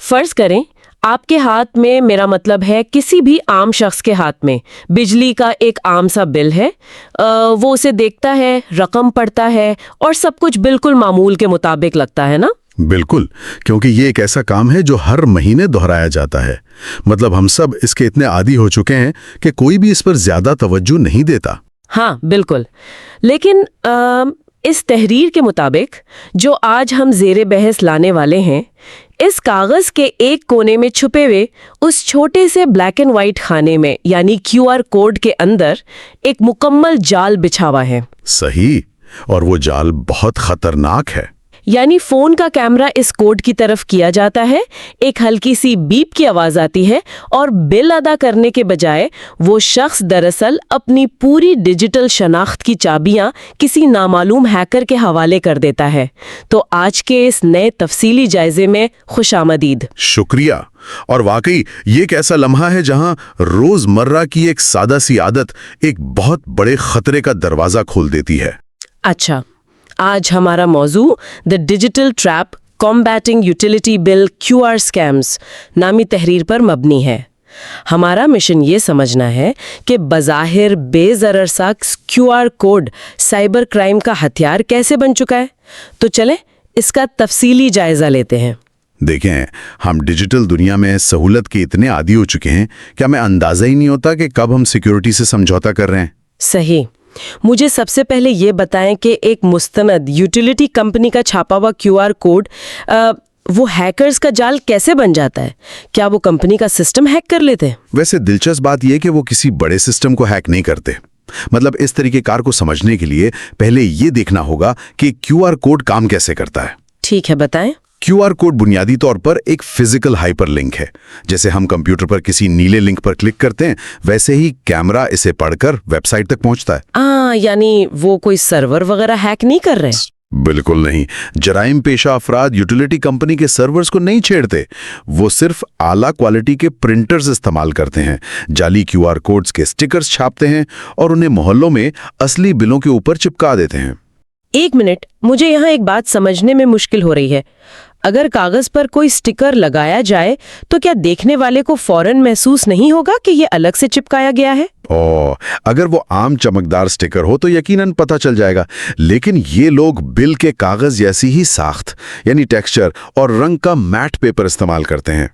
فرض کریں آپ کے ہاتھ میں، میرا مطلب ہے کسی بھی عام شخص کے ہاتھ میں بجلی کا ایک عام سا بل ہے، وہ اسے دیکھتا ہے، رقم پڑھتا ہے اور سب کچھ بالکل معمول کے مطابق لگتا ہے نا؟ بالکل، کیونکہ یہ ایک ایسا کام ہے جو ہر مہینے دہرایا جاتا ہے۔ مطلب ہم سب اس کے اتنے عادی ہو چکے ہیں کہ کوئی بھی اس پر زیادہ توجہ نہیں دیتا۔ ہاں بالکل، لیکن اس تحریر کے مطابق جو آج ہم زیر بحث لانے والے ہیں، اس کاغذ کے ایک کونے میں چھپے ہوئے اس چھوٹے سے بلیک اینڈ وائٹ خانے میں یعنی QR کوڈ کے اندر ایک مکمل جال بچھا ہوا ہے۔ صحیح، اور وہ جال بہت خطرناک ہے۔ یعنی فون کا کیمرہ اس کوڈ کی طرف کیا جاتا ہے، ایک ہلکی سی بیپ کی آواز آتی ہے اور بل ادا کرنے کے بجائے وہ شخص دراصل اپنی پوری ڈیجیٹل شناخت کی چابیاں کسی نامعلوم ہیکر کے حوالے کر دیتا ہے۔ تو آج کے اس نئے تفصیلی جائزے میں خوش آمدید۔ شکریہ۔ اور واقعی یہ ایک ایسا لمحہ ہے جہاں روزمرہ کی ایک سادہ سی عادت ایک بہت بڑے خطرے کا دروازہ کھول دیتی ہے۔ اچھا، آج ہمارا موضوع the digital trap combating utility bill QR scams نامی تحریر پر مبنی ہے۔ ہمارا مشن یہ سمجھنا ہے کہ بظاہر بے ضرر سا QR کوڈ سائبر کرائم کا ہتھیار کیسے بن چکا ہے۔ تو چلیں اس کا تفصیلی جائزہ لیتے ہیں۔ دیکھیں، ہم ڈیجیٹل دنیا میں سہولت کے اتنے عادی ہو چکے ہیں کہ ہمیں اندازہ ہی نہیں ہوتا کہ کب ہم سیکیورٹی سے سمجھوتا کر رہے ہیں۔ صحیح۔ مجھے سب سے پہلے یہ بتائیں کہ ایک مستند یوٹیلیٹی کمپنی کا چھاپا ہوا QR کوڈ وہ ہیکرز کا جال کیسے بن جاتا ہے؟ کیا وہ کمپنی کا سسٹم ہیک کر لیتے ہیں؟ ویسے دلچسپ بات یہ کہ وہ کسی بڑے سسٹم کو ہیک نہیں کرتے۔ مطلب اس طریقے کار کو سمجھنے کے لیے پہلے یہ دیکھنا ہوگا کہ QR کوڈ کام کیسے کرتا ہے۔ ٹھیک ہے، بتائیں۔ QR کوڈ بنیادی طور پر ایک فزیکل ہائپر لنک ہے۔ جیسے ہم کمپیوٹر پر کسی نیلے لنک پر کلک کرتے ہیں، ویسے ہی کیمرہ اسے پڑھ کر ویب سائٹ تک پہنچتا ہے۔ یعنی وہ کوئی سرور وغیرہ ہیک نہیں کر رہے؟ بالکل نہیں۔ جرائم پیشہ افراد یوٹیلیٹی کمپنی کے سرورز کو نہیں چھیڑتے، وہ صرف اعلیٰ کوالٹی کے پرنٹرز استعمال کرتے ہیں، جعلی QR کوڈز کے سٹیکرز چھاپتے ہیں اور انہیں محلوں میں اصلی بلوں کے اوپر چپکا دیتے ہیں۔ ایک منٹ، مجھے یہاں ایک بات سمجھنے میں مشکل ہو رہی ہے۔ اگر کاغذ پر کوئی سٹیکر لگایا جائے تو کیا دیکھنے والے کو فوراً محسوس نہیں ہوگا کہ یہ الگ سے چپکایا گیا ہے؟ اگر وہ عام چمکدار سٹیکر ہو تو یقیناً پتہ چل جائے گا، لیکن یہ لوگ بل کے کاغذ جیسی ہی ساخت یعنی ٹیکسچر اور رنگ کا میٹ پیپر استعمال کرتے ہیں۔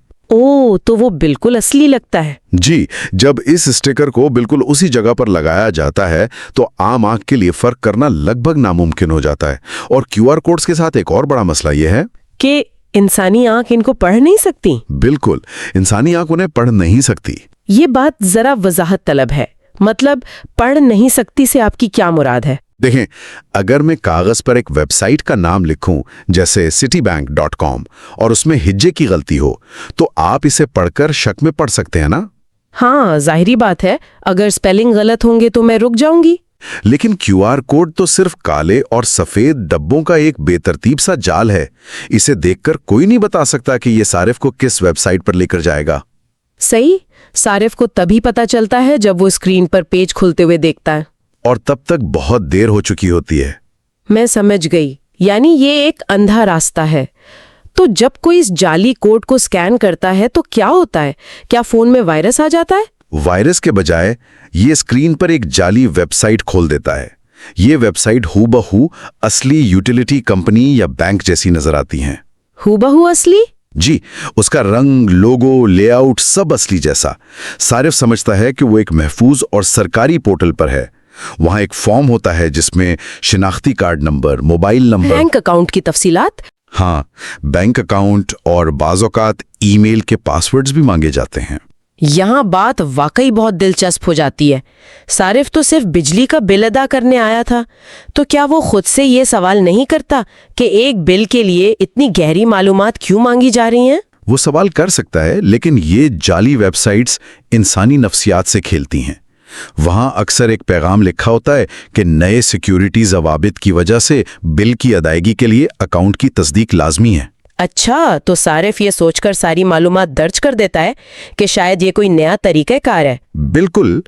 تو وہ بالکل اصلی لگتا ہے۔ جی، جب اس سٹیکر کو بالکل اسی جگہ پر لگایا جاتا ہے تو عام آنکھ کے لیے فرق کرنا لگ بھگ ناممکن ہو جاتا ہے۔ اور QR کوڈز کے ساتھ ایک اور بڑا مسئلہ یہ ہے کہ انسانی آنکھ ان کو پڑھ نہیں سکتی۔ بالکل، انسانی آنکھ انہیں پڑھ نہیں سکتی۔ یہ بات ذرا وضاحت طلب ہے۔ مطلب پڑھ نہیں سکتی سے آپ کی کیا مراد ہے؟ دیکھیں، اگر میں کاغذ پر ایک ویب سائٹ کا نام لکھوں جیسے citibank.com اور اس میں ہجے کی غلطی ہو تو آپ اسے پڑھ کر شک میں پڑ سکتے ہیں نا؟ ہاں، ظاہری بات ہے، اگر سپیلنگ غلط ہوں گے تو میں رک جاؤں گی۔ لیکن QR کوڈ تو صرف کالے اور سفید ڈبوں کا ایک بے ترتیب سا جال ہے۔ اسے دیکھ کر کوئی نہیں بتا سکتا کہ یہ صارف کو کس ویب سائٹ پر لے کر جائے گا۔ صحیح، صارف کو تبھی پتا چلتا ہے جب وہ اسکرین پر پیج کھلتے ہوئے دیکھتا ہے، اور تب تک بہت دیر ہو چکی ہوتی ہے۔ میں سمجھ گئی، یعنی یہ ایک اندھا راستہ ہے۔ تو جب کوئی اس جعلی کوڈ کو سکین کرتا ہے تو کیا ہوتا ہے؟ کیا فون میں وائرس آ جاتا ہے؟ وائرس کے بجائے یہ اسکرین پر ایک جعلی ویب سائٹ کھول دیتا ہے۔ یہ ویب سائٹ ہو بہو اصلی یوٹیلیٹی کمپنی یا بینک جیسی نظر آتی ہیں۔ ہو بہو اصلی؟ جی، اس کا رنگ، لوگو، لے آؤٹ سب اصلی جیسا۔ صارف سمجھتا ہے کہ وہ ایک محفوظ اور سرکاری پورٹل پر ہے۔ وہاں ایک فارم ہوتا ہے جس میں شناختی card number, mobile number, bank account کی تفصیلات۔ ہاں، بینک اکاؤنٹ اور بعض اوقات ای میل کے پاسورڈز بھی مانگے جاتے ہیں۔ یہاں بات واقعی بہت دلچسپ ہو جاتی ہے۔ صارف تو صرف بجلی کا بل ادا کرنے آیا تھا، تو کیا وہ خود سے یہ سوال نہیں کرتا کہ ایک بل کے لیے اتنی گہری معلومات کیوں مانگی جا رہی ہیں؟ وہ سوال کر سکتا ہے، لیکن یہ جعلی ویب سائٹس انسانی نفسیات سے کھیلتی ہیں۔ وہاں اکثر ایک پیغام لکھا ہوتا ہے کہ نئے سیکیورٹی ضوابط کی وجہ سے بل کی ادائیگی کے لیے اکاؤنٹ کی تصدیق لازمی ہے۔ اچھا، تو صارف یہ سوچ کر ساری معلومات درج کر دیتا ہے کہ شاید یہ کوئی نیا طریقہ کار ہے۔ بالکل،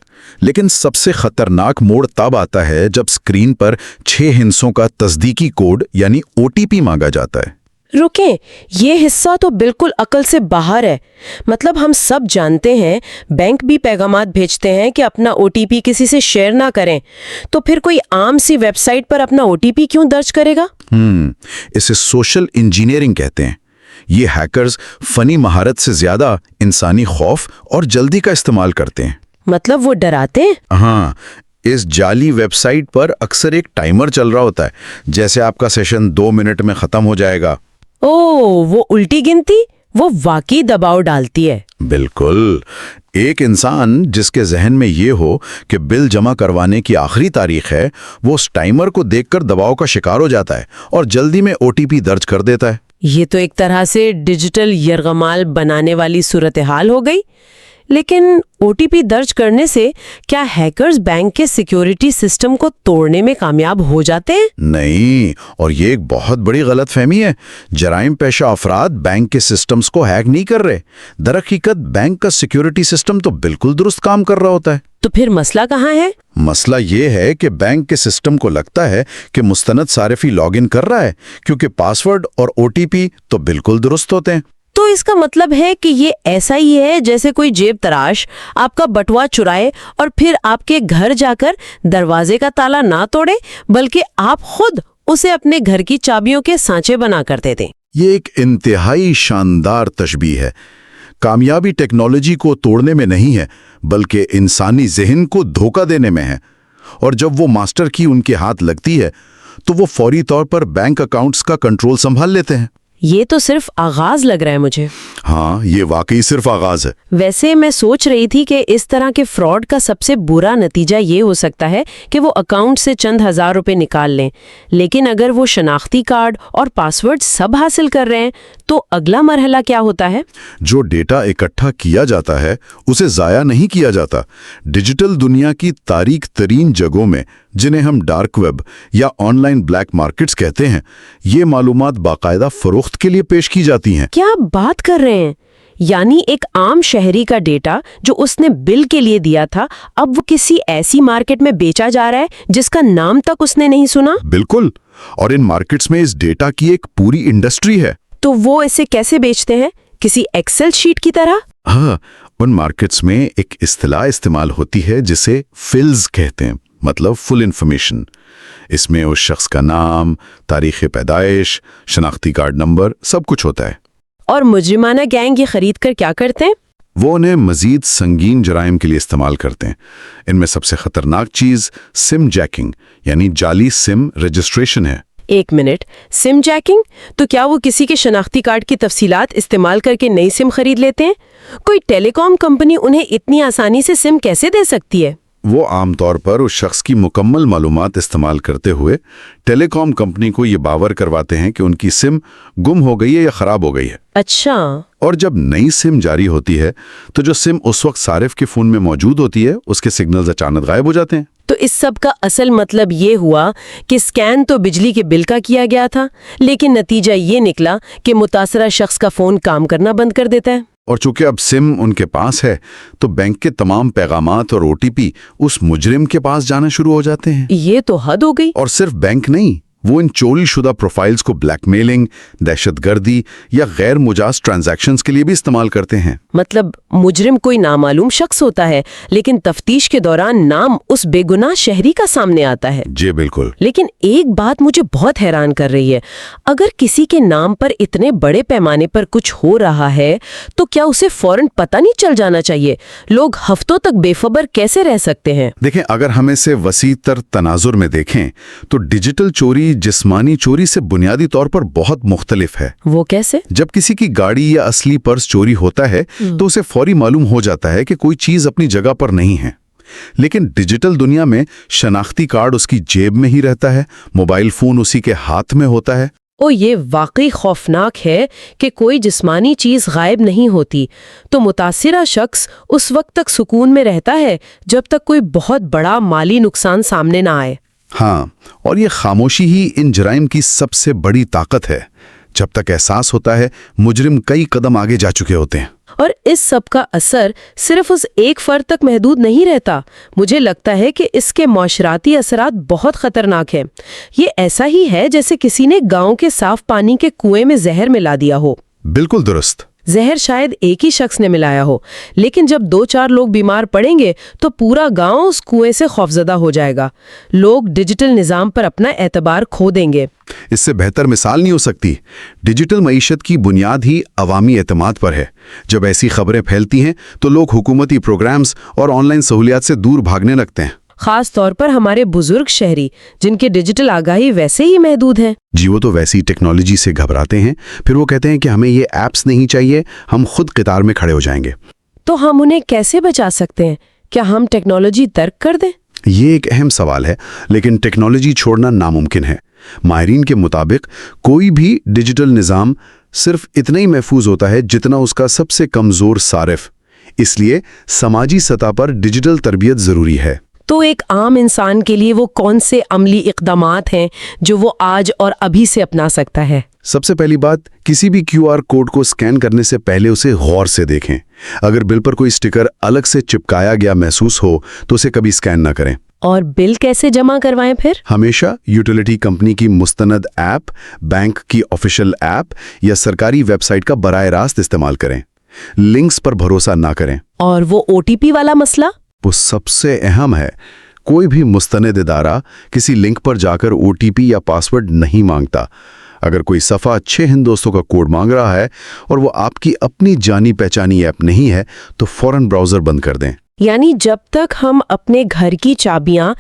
لیکن سب سے خطرناک موڑ تب آتا ہے جب اسکرین پر 6 ہندسوں کا تصدیقی کوڈ یعنی OTP مانگا جاتا ہے۔ رکیں، یہ حصہ تو بالکل عقل سے باہر ہے۔ مطلب ہم سب جانتے ہیں بینک بھی پیغامات بھیجتے ہیں کہ اپنا او ٹی پی کسی سے شیئر نہ کریں، تو پھر کوئی عام سی ویب سائٹ پر اپنا او ٹی پی کیوں درج کرے گا؟ اسے سوشل انجینئرنگ کہتے ہیں۔ یہ ہیکرز فنی مہارت سے زیادہ انسانی خوف اور جلدی کا استعمال کرتے ہیں۔ مطلب وہ ڈراتے ہیں؟ ہاں، اس جعلی ویب سائٹ پر اکثر ایک ٹائمر چل رہا ہوتا ہے، جیسے آپ کا سیشن 2 منٹ میں ختم ہو جائے گا۔ وہ الٹی گنتی، وہ واقعی دباؤ ڈالتی ہے۔ بالکل، ایک انسان جس کے ذہن میں یہ ہو کہ بل جمع کروانے کی آخری تاریخ ہے، وہ اس ٹائمر کو دیکھ کر دباؤ کا شکار ہو جاتا ہے اور جلدی میں او ٹی پی درج کر دیتا ہے۔ یہ تو ایک طرح سے ڈیجیٹل یرغمال بنانے والی صورتحال ہو گئی۔ لیکن او ٹی پی درج کرنے سے کیا ہیکرز بینک کے سیکیورٹی سسٹم کو توڑنے میں کامیاب ہو جاتے ہیں؟ نہیں، اور یہ ایک بہت بڑی غلط فہمی ہے۔ جرائم پیشہ افراد بینک کے سسٹمز کو ہیک نہیں کر رہے۔ در حقیقت بینک کا سیکیورٹی سسٹم تو بالکل درست کام کر رہا ہوتا ہے۔ تو پھر مسئلہ کہاں ہے؟ مسئلہ یہ ہے کہ بینک کے سسٹم کو لگتا ہے کہ مستند صارفی لاگ ان کر رہا ہے، کیونکہ پاس ورڈ اور او ٹی پی تو بالکل درست ہوتے ہیں۔ تو اس کا مطلب ہے کہ یہ ایسا ہی ہے جیسے کوئی جیب تراش آپ کا بٹوا چرائے اور پھر آپ کے گھر جا کر دروازے کا تالا نہ توڑے، بلکہ آپ خود اسے اپنے گھر کی چابیوں کے سانچے بنا کر دے دیں۔ یہ ایک انتہائی شاندار تشبیہ ہے۔ کامیابی ٹیکنالوجی کو توڑنے میں نہیں ہے، بلکہ انسانی ذہن کو دھوکہ دینے میں ہے۔ اور جب وہ ماسٹر کی ان کے ہاتھ لگتی ہے تو وہ فوری طور پر بینک اکاؤنٹس کا کنٹرول سنبھال لیتے ہیں۔ یہ تو صرف آغاز لگ رہا ہے مجھے۔ ہاں، یہ واقعی صرف آغاز ہے۔ ویسے میں سوچ رہی تھی کہ اس طرح کے فراڈ کا سب سے برا نتیجہ یہ ہو سکتا ہے کہ وہ اکاؤنٹ سے چند ہزار روپے نکال لیں، لیکن اگر وہ شناختی کارڈ اور پاس ورڈ سب حاصل کر رہے ہیں تو اگلا مرحلہ کیا ہوتا ہے؟ جو ڈیٹا اکٹھا کیا جاتا ہے اسے ضائع نہیں کیا جاتا۔ ڈیجیٹل دنیا کی تاریک ترین جگہوں میں، جنہیں ہم ڈارک ویب یا آن لائن بلیک مارکیٹس کہتے ہیں، یہ معلومات باقاعدہ فروخت کے لیے پیش کی جاتی ہیں۔ کیا آپ بات کر رہے ہیں؟ یعنی ایک عام شہری کا ڈیٹا جو اس نے بل کے لیے دیا تھا، اب وہ کسی ایسی مارکیٹ میں بیچا جا رہا ہے جس کا نام تک اس نے نہیں سنا؟ بالکل، اور ان مارکیٹس میں اس ڈیٹا کی ایک پوری انڈسٹری ہے۔ تو وہ اسے کیسے بیچتے ہیں؟ کسی ایکسل شیٹ کی طرح؟ ہاں، ان مارکیٹس میں ایک اصطلاح استعمال ہوتی ہے جسے فلز کہتے ہیں، مطلب فل انفارمیشن۔ اس میں اس شخص کا نام، تاریخ پیدائش، شناختی کارڈ نمبر، سب کچھ ہوتا ہے۔ اور مجرمانہ گینگ یہ خرید کر کیا کرتے ہیں؟ وہ انہیں مزید سنگین جرائم کے لیے استعمال کرتے ہیں۔ ان میں سب سے خطرناک چیز سم جیکنگ، یعنی جعلی سم رجسٹریشن ہے۔ ایک منٹ، سم جیکنگ؟ تو کیا وہ کسی کے شناختی کارڈ کی تفصیلات استعمال کر کے نئی سم خرید لیتے ہیں؟ کوئی ٹیلی کام کمپنی انہیں اتنی آسانی سے سم کیسے دے سکتی ہے؟ وہ عام طور پر اس شخص کی مکمل معلومات استعمال کرتے ہوئے ٹیلی کام کمپنی کو یہ باور کرواتے ہیں کہ ان کی سم گم ہو گئی ہے یا خراب ہو گئی ہے۔ اچھا۔ اور جب نئی سم جاری ہوتی ہے تو جو سم اس وقت صارف کے فون میں موجود ہوتی ہے، اس کے سگنلز اچانک غائب ہو جاتے ہیں۔ تو اس سب کا اصل مطلب یہ ہوا کہ سکین تو بجلی کے بل کا کیا گیا تھا، لیکن نتیجہ یہ نکلا کہ متاثرہ شخص کا فون کام کرنا بند کر دیتا ہے۔ اور چونکہ اب سم ان کے پاس ہے تو بینک کے تمام پیغامات اور او ٹی پی اس مجرم کے پاس جانا شروع ہو جاتے ہیں۔ یہ تو حد ہو گئی۔ اور صرف بینک نہیں، وہ ان چوری شدہ پروفائلز کو بلیک میلنگ، دہشت گردی یا غیر مجاز ٹرانزیکشنز کے لیے بھی استعمال کرتے ہیں۔ مطلب مجرم کوئی نامعلوم شخص ہوتا ہے، لیکن تفتیش کے دوران نام اس بے گناہ شہری کا سامنے آتا ہے۔ جی بالکل۔ لیکن ایک بات مجھے بہت حیران کر رہی ہے، اگر کسی کے نام پر اتنے بڑے پیمانے پر کچھ ہو رہا ہے تو کیا اسے فوراً پتہ نہیں چل جانا چاہیے؟ لوگ ہفتوں تک بے خبر کیسے رہ سکتے ہیں؟ دیکھیں، اگر ہم اسے وسیع تر تناظر میں دیکھیں تو ڈیجیٹل چوری جسمانی چوری سے بنیادی طور پر بہت مختلف ہے۔ وہ کیسے؟ جب کسی کی گاڑی یا اصلی پرس چوری ہوتا ہے تو اسے فوری معلوم ہو جاتا ہے کہ کوئی چیز اپنی جگہ پر نہیں ہے، لیکن ڈیجیٹل دنیا میں شناختی کارڈ اس کی جیب میں ہی رہتا ہے، موبائل فون اسی کے ہاتھ میں ہوتا ہے۔ یہ واقعی خوفناک ہے کہ کوئی جسمانی چیز غائب نہیں ہوتی، تو متاثرہ شخص اس وقت تک سکون میں رہتا ہے جب تک کوئی بہت بڑا مالی نقصان سامنے نہ آئے۔ ہاں، اور یہ خاموشی ہی ان جرائم کی سب سے بڑی طاقت ہے۔ جب تک احساس ہوتا ہے مجرم کئی قدم آگے جا چکے ہوتے ہیں۔ اور اس سب کا اثر صرف اس ایک فرد تک محدود نہیں رہتا. مجھے لگتا ہے کہ اس کے معاشراتی اثرات بہت خطرناک ہیں. یہ ایسا ہی ہے جیسے کسی نے گاؤں کے صاف پانی کے کنویں میں زہر ملا دیا ہو. بالکل درست. زہر شاید ایک ہی شخص نے ملایا ہو، لیکن جب 2-4 لوگ بیمار پڑیں گے تو پورا گاؤں اس کنویں سے خوفزدہ ہو جائے گا. لوگ ڈیجیٹل نظام پر اپنا اعتبار کھو دیں گے. اس سے بہتر مثال نہیں ہو سکتی. ڈیجیٹل معیشت کی بنیاد ہی عوامی اعتماد پر ہے. جب ایسی خبریں پھیلتی ہیں تو لوگ حکومتی پروگرامز اور آن لائن سہولیات سے دور بھاگنے لگتے ہیں. خاص طور پر ہمارے بزرگ شہری جن کے ڈیجیٹل آگاہی ویسے ہی محدود ہیں. جی وہ تو ویسی ٹیکنالوجی سے گھبراتے ہیں. پھر وہ کہتے ہیں کہ ہمیں یہ ایپس نہیں چاہیے، ہم خود قطار میں کھڑے ہو جائیں گے. تو ہم انہیں کیسے بچا سکتے ہیں؟ کیا ہم ٹیکنالوجی ترک کر دیں؟ یہ ایک اہم سوال ہے، لیکن ٹیکنالوجی چھوڑنا ناممکن ہے. ماہرین کے مطابق کوئی بھی ڈیجیٹل نظام صرف اتنا ہی محفوظ ہوتا ہے جتنا اس کا سب سے کمزور صارف. اس لیے سماجی سطح پر ڈیجیٹل تربیت ضروری ہے. تو ایک عام انسان کے لیے وہ کون سے عملی اقدامات ہیں جو وہ آج اور ابھی سے اپنا سکتا ہے؟ سب سے پہلی بات، کسی بھی QR کوڈ کو اسکین کرنے سے پہلے اسے غور سے دیکھیں. اگر بل پر کوئی سٹیکر الگ سے چپکایا گیا محسوس ہو تو اسے کبھی اسکین نہ کریں. اور بل کیسے جمع کروائیں پھر؟ ہمیشہ یوٹیلیٹی کمپنی کی مستند ایپ، بینک کی آفیشیل ایپ یا سرکاری ویب سائٹ کا براہ راست استعمال کریں. لنکس پر بھروسہ نہ کریں. اور وہ OTP والا مسئلہ؟ وہ سب سے اہم ہے. کوئی بھی مستند ادارہ کسی لنک پر جا کر OTP یا پاسورڈ نہیں مانگتا. اگر کوئی صفحہ 6 ہندوستوں کا کوڈ مانگ رہا ہے اور وہ آپ کی اپنی جانی پہچانی ایپ نہیں ہے تو فوراً براؤزر بند کر دیں. یعنی جب تک ہم اپنے گھر کی چابیاں،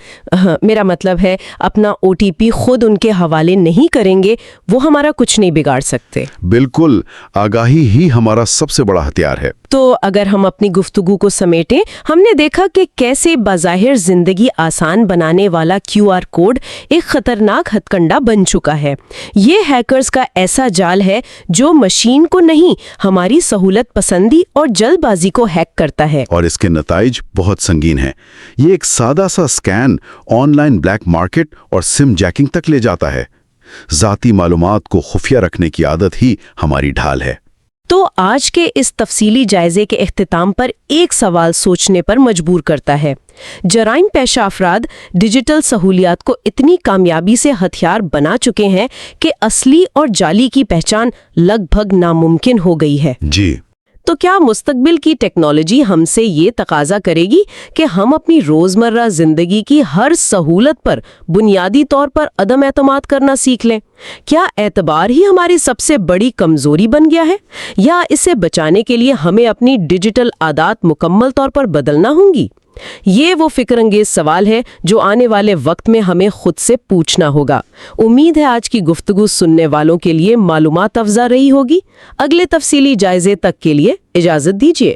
میرا مطلب ہے اپنا OTP خود ان کے حوالے نہیں کریں گے، وہ ہمارا کچھ نہیں بگاڑ سکتے. بالکل، آگاہی ہی ہمارا سب سے بڑا ہتھیار ہے. تو اگر ہم اپنی گفتگو کو سمیٹیں، ہم نے دیکھا کہ کیسے بظاہر زندگی آسان بنانے والا QR کوڈ ایک خطرناک ہتھ کنڈا بن چکا ہے. یہ ہیکرز کا ایسا جال ہے جو مشین کو نہیں، ہماری سہولت پسندی اور جلد بازی کو ہیک کرتا ہے. اور اس کے نتائج بہت سنگین ہیں. یہ ایک سادہ سا scan on line black market اور سم جیکنگ تک لے جاتا ہے. ذاتی معلومات کو خفیہ رکھنے کی عادت ہی ہماری ڈھال ہے. تو آج کے اس تفصیلی جائزے کے اختتام پر ایک سوال سوچنے پر مجبور کرتا ہے. جرائم پیشہ افراد ڈیجیٹل سہولیات کو اتنی کامیابی سے ہتھیار بنا چکے ہیں کہ اصلی اور جعلی کی پہچان لگ بھگ ناممکن ہو گئی ہے. جی. تو کیا مستقبل کی ٹیکنالوجی ہم سے یہ تقاضا کرے گی کہ ہم اپنی روزمرہ زندگی کی ہر سہولت پر بنیادی طور پر عدم اعتماد کرنا سیکھ لیں؟ کیا اعتبار ہی ہماری سب سے بڑی کمزوری بن گیا ہے، یا اسے بچانے کے لیے ہمیں اپنی ڈیجیٹل عادات مکمل طور پر بدلنا ہوں گی؟ یہ وہ فکر انگیز سوال ہے جو آنے والے وقت میں ہمیں خود سے پوچھنا ہوگا. امید ہے آج کی گفتگو سننے والوں کے لیے معلومات افزا رہی ہوگی. اگلے تفصیلی جائزے تک کے لیے اجازت دیجیے.